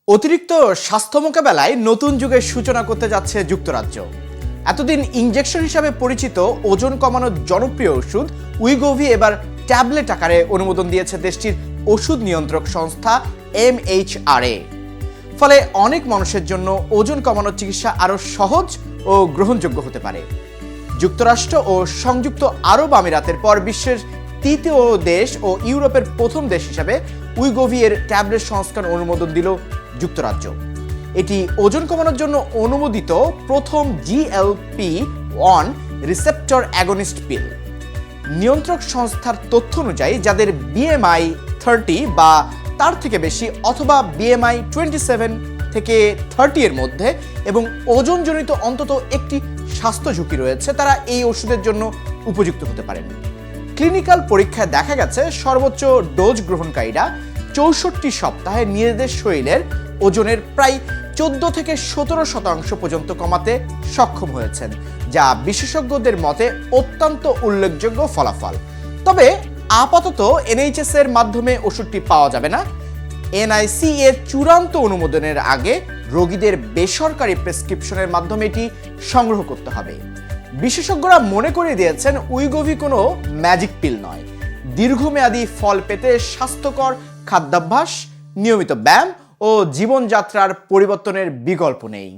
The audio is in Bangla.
অতিরিক্ত স্বাস্থ্য মোকাবেলায় নতুন যুগের সূচনা করতে যাচ্ছে যুক্তরাজ্য। এতদিন ইনজেকশন হিসাবে পরিচিত ওজন কমানোর জনপ্রিয় ওষুধ উইগোভি এবার ট্যাবলেট আকারে অনুমোদন দিয়েছে দেশটির ওষুধ নিয়ন্ত্রক সংস্থা MHRA। ফলে অনেক মানুষের জন্য ওজন কমানোর চিকিৎসা আরও সহজ ও গ্রহণযোগ্য হতে পারে। যুক্তরাষ্ট্র ও সংযুক্ত আরব আমিরাতের পর বিশ্বের তৃতীয় দেশ ও ইউরোপের প্রথম দেশ হিসাবে উইগোভি এর ট্যাবলেট সংস্করণ অনুমোদন দিল যুক্তরাজ্য। এটি ওজন কমানোর জন্য অনুমোদিত প্রথম GLP-1 রিসেপ্টর অ্যাগনিস্ট পিল। নিয়ন্ত্রক সংস্থার তথ্য অনুযায়ী যাদের BMI 30 বা তার থেকে বেশি অথবা BMI 27 থেকে 30 এর মধ্যে এবং ওজনজনিত অন্তত একটি স্বাস্থ্য ঝুঁকি রয়েছে, তারা এই ওষুধের জন্য উপযুক্ত হতে পারেন। ক্লিনিক্যাল পরীক্ষায় দেখা গেছে সর্বোচ্চ ডোজ গ্রহণকারীরা 64 সপ্তাহে নিজেদের শরীরের ওজনের প্রায় 14 থেকে 17% পর্যন্ত কমাতে সক্ষম হয়েছেন, যা বিশেষজ্ঞদের মতে অত্যন্ত উল্লেখযোগ্য ফলাফল। তবে আপাতত NHS এর মাধ্যমে ওষুধটি পাওয়া যাবে না। NIC এর চূড়ান্ত অনুমোদনের আগে রোগীদের বেসরকারি প্রেসক্রিপশনের মাধ্যমে এটি সংগ্রহ করতে হবে। বিশেষজ্ঞরা মনে করিয়ে দিয়েছেন উইগোভি কোনো ম্যাজিক পিল নয়। দীর্ঘমেয়াদী ফল পেতে স্বাস্থ্যকর খাদ্যাভ্যাস, নিয়মিত ব্যায়াম ও জীবনযাত্রার পরিবর্তনের বিকল্প নেই।